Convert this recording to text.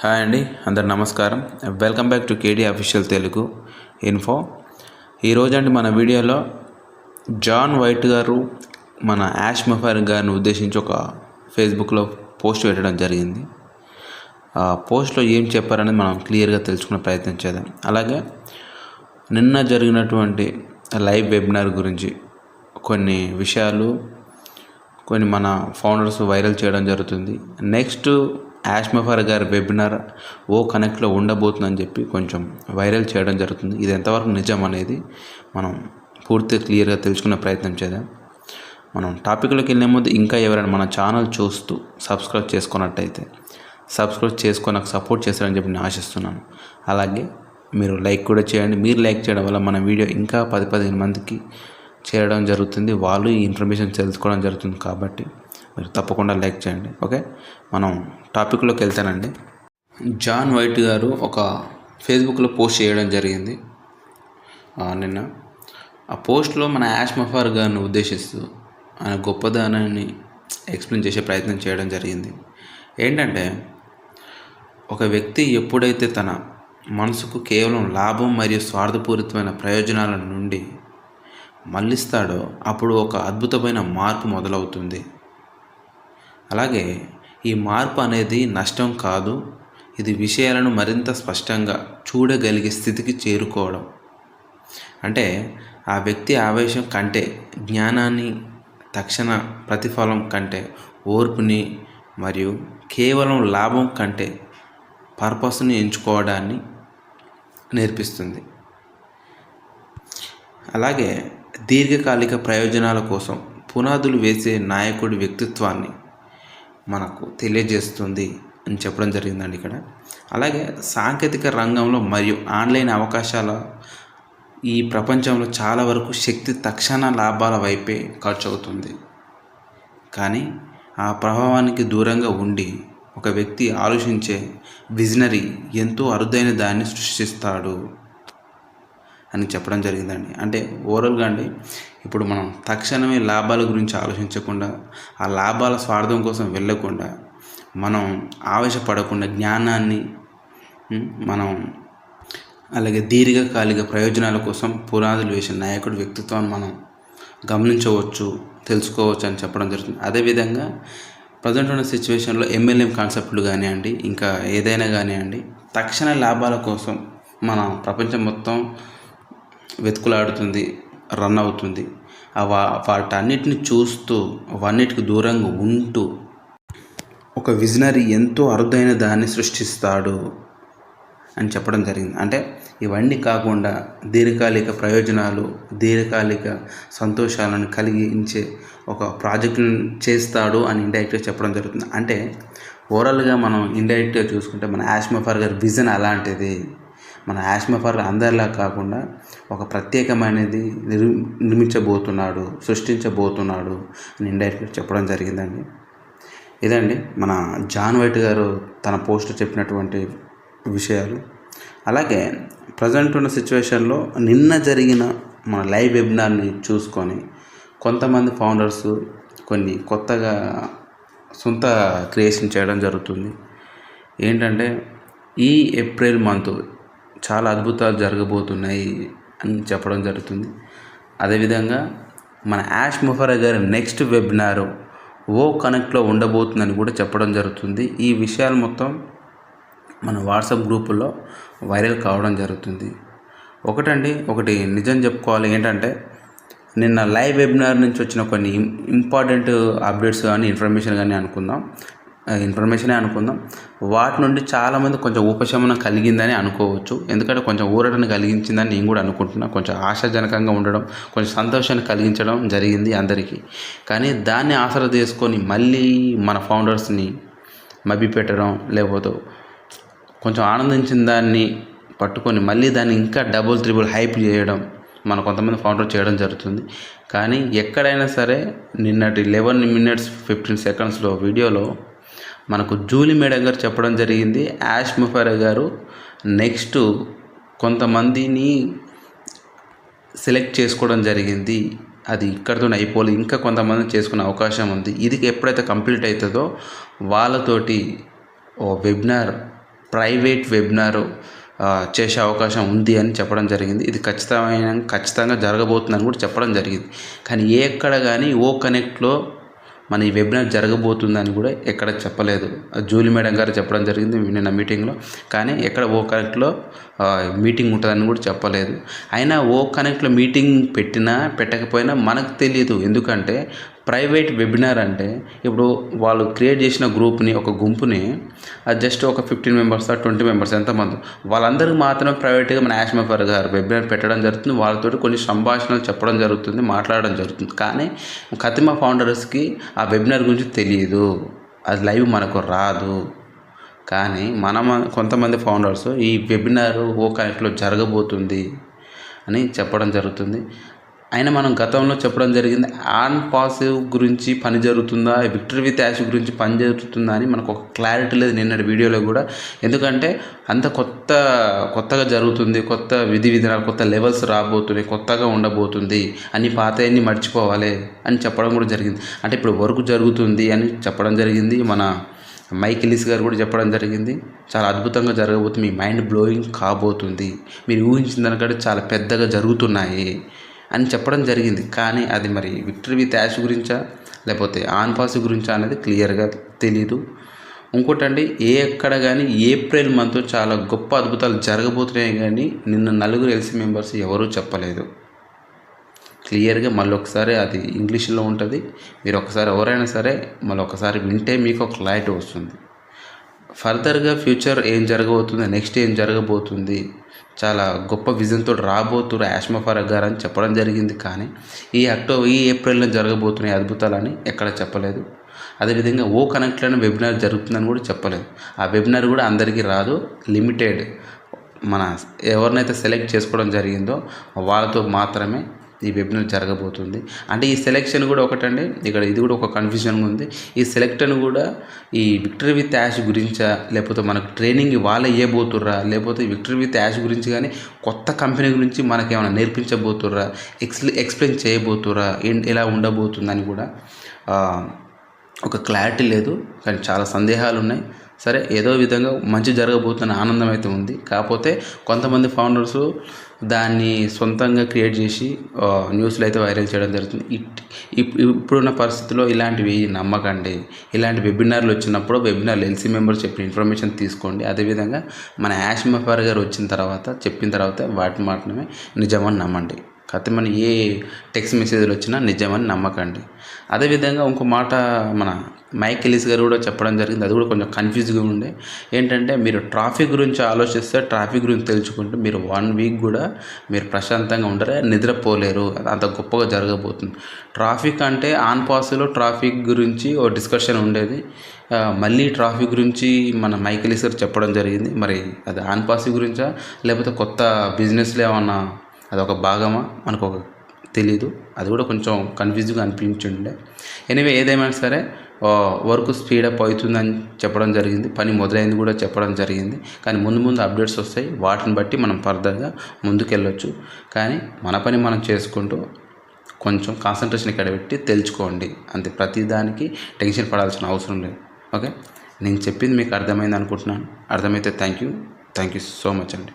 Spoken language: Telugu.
హాయ్ అండి, అందరు నమస్కారం. Welcome back to కేడీ official Telugu info. ఈరోజు అండి మన వీడియోలో జాన్ వైట్ గారు మన యాష్ మఫర్ గారిని ఉద్దేశించి ఒక ఫేస్బుక్లో పోస్ట్ పెట్టడం జరిగింది. ఆ పోస్ట్లో ఏం చెప్పారనేది మనం క్లియర్గా తెలుసుకునే ప్రయత్నం చేద్దాం. అలాగే నిన్న జరిగినటువంటి లైవ్ వెబినార్ గురించి కొన్ని విషయాలు మన ఫౌండర్స్ వైరల్ చేయడం జరుగుతుంది. నెక్స్ట్ యాష్ మఫర్ గారి వెబినార్ ఓ కనెక్ట్లో ఉండబోతుందని చెప్పి కొంచెం వైరల్ చేయడం జరుగుతుంది. ఇది ఎంతవరకు నిజం అనేది మనం పూర్తిగా క్లియర్గా తెలుసుకునే ప్రయత్నం చేద్దాం. మనం టాపిక్లోకి వెళ్ళే ముందు ఇంకా ఎవరైనా మన ఛానల్ చూస్తూ సబ్స్క్రైబ్ చేసుకున్నట్టయితే సబ్స్క్రైబ్ చేసుకొని నాకు సపోర్ట్ చేస్తారని చెప్పి నేను ఆశిస్తున్నాను. అలాగే మీరు లైక్ కూడా చేయండి. మీరు లైక్ చేయడం వల్ల మన వీడియో ఇంకా 10-15 మందికి చేరడం జరుగుతుంది. వాళ్ళు ఈ ఇన్ఫర్మేషన్ తెలుసుకోవడం జరుగుతుంది. కాబట్టి మీరు తప్పకుండా లైక్ చేయండి. ఓకే, మనం టాపిక్లోకి వెళ్తానండి. జాన్ వైట్ గారు ఒక ఫేస్బుక్లో పోస్ట్ చేయడం జరిగింది నిన్న. ఆ పోస్ట్లో మన యాష్ మఫర్ గారిని ఉద్దేశిస్తూ ఆయన గొప్పదనాన్ని ఎక్స్ప్లెయిన్ చేసే ప్రయత్నం చేయడం జరిగింది. ఏంటంటే, ఒక వ్యక్తి ఎప్పుడైతే తన మనసుకు కేవలం లాభం మరియు స్వార్థపూరితమైన ప్రయోజనాల నుండి మళ్ళిస్తాడో అప్పుడు ఒక అద్భుతమైన మార్పు మొదలవుతుంది. అలాగే ఈ మార్పు అనేది నష్టం కాదు, ఇది విషయాలను మరింత స్పష్టంగా చూడగలిగే స్థితికి చేరుకోవడం. అంటే ఆ వ్యక్తి ఆవేశం కంటే, జ్ఞానాన్ని, తక్షణ ప్రతిఫలం కంటే ఓర్పుని మరియు కేవలం లాభం కంటే పర్పస్ని ఎంచుకోవడాన్ని నేర్పిస్తుంది. అలాగే దీర్ఘకాలిక ప్రయోజనాల కోసం పునాదులు వేసే నాయకుడి వ్యక్తిత్వాన్ని మనకు తెలియజేస్తుంది అని చెప్పడం జరిగిందండి ఇక్కడ. అలాగే సాంకేతిక రంగంలో మరియు ఆన్లైన్ అవకాశాల ఈ ప్రపంచంలో చాలా వరకు శక్తి తక్షణ లాభాల వైపే ఖర్చు అవుతుంది. కానీ ఆ ప్రభావానికి దూరంగా ఉండి ఒక వ్యక్తి ఆలోచించే విజనరీ ఎంతో అరుదైన దాన్ని సృష్టిస్తాడు అని చెప్పడం జరిగిందండి. అంటే ఓవరాల్గా అండి, ఇప్పుడు మనం తక్షణమే లాభాల గురించి ఆలోచించకుండా, ఆ లాభాల స్వార్థం కోసం వెళ్ళకుండా, మనం ఆవేశపడకుండా జ్ఞానాన్ని మనం అలాగే దీర్ఘకాలిక ప్రయోజనాల కోసం పునాదులు వేసిన నాయకుడి వ్యక్తిత్వాన్ని మనం గమనించవచ్చు, తెలుసుకోవచ్చు అని చెప్పడం జరుగుతుంది. అదేవిధంగా ప్రజెంట్ ఉన్న సిచ్యువేషన్లో MLM కాన్సెప్ట్లు కానివ్వండి, ఇంకా ఏదైనా కానివ్వండి, తక్షణ లాభాల కోసం మన ప్రపంచం మొత్తం వెతుకులాడుతుంది, రన్ అవుతుంది. వాటన్నిటిని చూస్తూ అవన్నిటికి దూరంగా ఉంటూ ఒక విజనరీ ఎంతో అరుదైన దాన్ని సృష్టిస్తాడు అని చెప్పడం జరిగింది. అంటే ఇవన్నీ కాకుండా దీర్ఘకాలిక ప్రయోజనాలు, దీర్ఘకాలిక సంతోషాలను కలిగించే ఒక ప్రాజెక్టును చేస్తాడు అని ఇండైరెక్ట్గా చెప్పడం జరుగుతుంది. అంటే ఓవరాల్గా మనం ఇండైరెక్ట్గా చూసుకుంటే మన యాష్ మఫర్ గారి విజన్ అలాంటిది. మన యాష్ మఫర్ అందరిలా కాకుండా ఒక ప్రత్యేకమైనది నిర్మించబోతున్నాడు, సృష్టించబోతున్నాడు అని ఇండైరెక్ట్గా చెప్పడం జరిగిందండి. ఇదండి మన జాన్ వైట్ గారు తన పోస్ట్ చెప్పినటువంటి విషయాలు. అలాగే ప్రజెంట్ ఉన్న సిచ్యువేషన్లో నిన్న జరిగిన మన లైవ్ వెబినార్ని చూసుకొని కొంతమంది ఫౌండర్స్ కొన్ని కొత్తగా సొంత క్రియేషన్ చేయడం జరుగుతుంది. ఏంటంటే, ఈ ఏప్రిల్ మంత్ చాలా అద్భుతాలు జరగబోతున్నాయి అని చెప్పడం జరుగుతుంది. అదేవిధంగా మన యాష్ మఫర్ గారి నెక్స్ట్ వెబినార్ ఓ కనెక్ట్లో ఉండబోతుందని కూడా చెప్పడం జరుగుతుంది. ఈ విషయాలు మొత్తం మన వాట్సాప్ గ్రూపుల్లో వైరల్ కావడం జరుగుతుంది. ఒకటి నిజం చెప్పుకోవాలి. ఏంటంటే, నిన్న లైవ్ వెబినార్ నుంచి వచ్చిన కొన్ని ఇంపార్టెంట్ అప్డేట్స్ కానీ ఇన్ఫర్మేషనే అనుకుందాం. వాటి నుండి చాలామంది కొంచెం ఉపశమనం కలిగిందని అనుకోవచ్చు. ఎందుకంటే కొంచెం ఊరటను కలిగించిందని నేను కూడా అనుకుంటున్నా. కొంచెం ఆశాజనకంగా ఉండడం, కొంచెం సంతోషాన్ని కలిగించడం జరిగింది అందరికీ. కానీ దాన్ని ఆసరా తీసుకొని మళ్ళీ మన ఫౌండర్స్ని మభ్యపెట్టడం, లేకపోతే కొంచెం ఆనందించిన దాన్ని పట్టుకొని మళ్ళీ దాన్ని ఇంకా డబుల్ త్రిబుల్ హైప్ చేయడం మన కొంతమంది ఫౌండర్ చేయడం జరుగుతుంది. కానీ ఎక్కడైనా సరే నిన్నటి 11 minutes 15 seconds వీడియోలో మనకు జూలీ మేడం గారు చెప్పడం జరిగింది, యాష్ మఫర్ గారు నెక్స్ట్ కొంతమందిని సెలెక్ట్ చేసుకోవడం జరిగింది, అది ఇక్కడితో అయిపోలేదు, ఇంకా కొంతమందిని చేసుకునే అవకాశం ఉంది. ఇది ఎప్పుడైతే కంప్లీట్ అవుతుందో వాళ్ళతోటి ఓ వెబినార్ ప్రైవేట్ వెబినార్ చేసే అవకాశం ఉంది అని చెప్పడం జరిగింది. ఇది ఖచ్చితంగా జరగబోతుందని కూడా చెప్పడం జరిగింది. కానీ ఎక్కడ కానీ ఓ కనెక్ట్లో మన ఈ వెబినార్ జరగబోతుందని కూడా ఎక్కడ చెప్పలేదు. జూలీ మేడం గారు చెప్పడం జరిగింది నిన్న మీటింగ్లో. కానీ ఎక్కడ ఓ కనెక్ట్లో మీటింగ్ ఉంటుందని కూడా చెప్పలేదు. అయినా ఓ కనెక్ట్లో మీటింగ్ పెట్టకపోయినా మనకు తెలియదు. ఎందుకంటే ప్రైవేట్ వెబినార్ అంటే ఇప్పుడు వాళ్ళు క్రియేట్ చేసిన ఒక గుంపుని అది జస్ట్ ఒక 15 మెంబర్స్ 20 మెంబర్స్ ఎంతమంది వాళ్ళందరికీ మాత్రమే ప్రైవేట్గా మన యాష్ మఫర్ గారు వెబినార్ పెట్టడం జరుగుతుంది. వాళ్ళతో కొన్ని సంభాషణలు చెప్పడం జరుగుతుంది, మాట్లాడడం జరుగుతుంది. కానీ ఖతిమా ఫౌండర్స్కి ఆ వెబినార్ గురించి తెలియదు, అది లైవ్ మనకు రాదు. కానీ కొంతమంది ఫౌండర్స్ ఈ వెబినార్ ఓ కనెక్ట్లో జరగబోతుంది అని చెప్పడం జరుగుతుంది. అయినా మనం గతంలో చెప్పడం జరిగింది ఆన్ పాసివ్ గురించి పని జరుగుతుందా, విక్టరీ విత్ యాష్ గురించి పని జరుగుతుందా అని మనకు ఒక క్లారిటీ లేదు నిన్నటి వీడియోలో కూడా. ఎందుకంటే అంత కొత్తగా జరుగుతుంది, కొత్త విధానాలు, కొత్త లెవెల్స్ రాబోతున్నాయి, కొత్తగా ఉండబోతుంది, అన్ని పాతయన్ని మర్చిపోవాలి అని చెప్పడం కూడా జరిగింది. అంటే ఇప్పుడు వర్క్ జరుగుతుంది అని చెప్పడం జరిగింది. మన మైక్ ఎలిస్ గారు కూడా చెప్పడం జరిగింది. చాలా అద్భుతంగా జరగబోతుంది, మీ మైండ్ బ్లోయింగ్ కాబోతుంది, మీరు ఊహించిన దానికంటే చాలా పెద్దగా జరుగుతున్నాయి అని చెప్పడం జరిగింది. కానీ అది మరి విక్టరీ విత్ యాష్ గురించా లేకపోతే ఆన్ పాస్ గురించా అనేది క్లియర్గా తెలీదు. ఇంకోటండి, ఎక్కడ కానీ ఏప్రిల్ మంత్ చాలా గొప్ప అద్భుతాలు జరగబోతున్నాయి. కానీ నిన్న 4 ఎల్సీ మెంబర్స్ ఎవరూ చెప్పలేదు క్లియర్గా. మళ్ళీ ఒకసారి అది ఇంగ్లీష్లో ఉంటుంది, మీరు ఒకసారి ఎవరైనా సరే మళ్ళీ ఒకసారి వింటే మీకు ఒక క్లారిటీ వస్తుంది. ఫర్దర్గా ఫ్యూచర్ ఏం జరగబోతుంది, నెక్స్ట్ ఏం జరగబోతుంది, చాలా గొప్ప విజన్తో రాబోతున్నారు యాష్ మఫర్ గారు అని చెప్పడం జరిగింది. కానీ ఈ ఏప్రిల్లో జరగబోతున్నాయి అద్భుతాలని ఎక్కడ చెప్పలేదు. అదేవిధంగా ఓ కనెక్ట్లోనే వెబినార్ జరుగుతుందని కూడా చెప్పలేదు. ఆ వెబినార్ కూడా అందరికీ రాదు, లిమిటెడ్ మన ఎవరినైతే సెలెక్ట్ చేసుకోవడం జరిగిందో వాళ్ళతో మాత్రమే ఈ వెబినార్ జరగబోతుంది. అంటే ఈ సెలెక్షన్ కూడా ఒకటండి, ఇక్కడ ఇది కూడా ఒక కన్ఫ్యూజన్గా ఉంది. ఈ సెలెక్షన్ కూడా ఈ విక్టరీ విత్ యాష్ గురించా లేకపోతే మనకు ట్రైనింగ్ వాళ్ళే ఇవ్వబోతుర్రా, లేకపోతే విక్టరీ విత్ యాష్ గురించి కానీ కొత్త కంపెనీ గురించి మనకేమైనా నేర్పించబోతుర్రా, ఎక్స్ప్లెయిన్ చేయబోతుర్రా, ఎలా ఉండబోతుందని కూడా ఒక క్లారిటీ లేదు. కానీ చాలా సందేహాలు ఉన్నాయి. సరే, ఏదో విధంగా మంచి జరగబోతున్న ఆనందం అయితే ఉంది. కాకపోతే కొంతమంది ఫౌండర్స్ దాన్ని సొంతంగా క్రియేట్ చేసి న్యూస్లో అయితే వైరల్ చేయడం జరుగుతుంది. ఇప్పుడున్న పరిస్థితుల్లో ఇలాంటివి నమ్మకండి. ఇలాంటి వెబినార్లు వచ్చినప్పుడు వెబినార్లు ఎల్సీ మెంబర్స్ చెప్పిన ఇన్ఫర్మేషన్ తీసుకోండి. అదేవిధంగా మన యాష్ మఫర్ గారు చెప్పిన తర్వాత వాటి మాత్రమే నిజమని నమ్మండి. మన ఏ టెక్స్ట్ మెసేజ్లు వచ్చినా నిజమని నమ్మకండి. అదేవిధంగా ఇంకో మాట మన మైక్ ఎలిస్ గారు కూడా చెప్పడం జరిగింది. అది కూడా కొంచెం కన్ఫ్యూజ్గా ఉండే. ఏంటంటే మీరు ట్రాఫిక్ గురించి ఆలోచిస్తే, ట్రాఫిక్ గురించి తెలుసుకుంటే మీరు 1 వీక్ కూడా మీరు ప్రశాంతంగా ఉండరు, నిద్రపోలేరు. అంత గొప్పగా జరగబోతుంది. ట్రాఫిక్ అంటే ఆన్ పాస్లో ట్రాఫిక్ గురించి ఓ డిస్కషన్ ఉండేది. మళ్ళీ ట్రాఫిక్ గురించి మన మైక్ ఎలిస్ గారు చెప్పడం జరిగింది. మరి అది ఆన్ పాస్ గురించా లేకపోతే కొత్త బిజినెస్లో ఏమన్నా అదొక భాగమా మనకు తెలీదు. అది కూడా కొంచెం కన్ఫ్యూజ్గా అనిపించుండే. ఎనీవే, ఏదేమైనా సరే వర్క్ స్పీడప్ అవుతుందని చెప్పడం జరిగింది, పని మొదలైంది కూడా చెప్పడం జరిగింది. కానీ ముందు అప్డేట్స్ వస్తాయి, వాటిని బట్టి మనం ఫర్దర్గా ముందుకెళ్ళొచ్చు. కానీ మన పని మనం చేసుకుంటూ కొంచెం కాన్సన్ట్రేషన్ ఇక్కడ పెట్టి తెలుసుకోండి అంతే. ప్రతిదానికి టెన్షన్ పడాల్సిన అవసరం లేదు. ఓకే, నేను చెప్పింది మీకు అర్థమైంది అనుకుంటున్నాను. అర్థమైతే థ్యాంక్ యూ సో మచ్ అండి.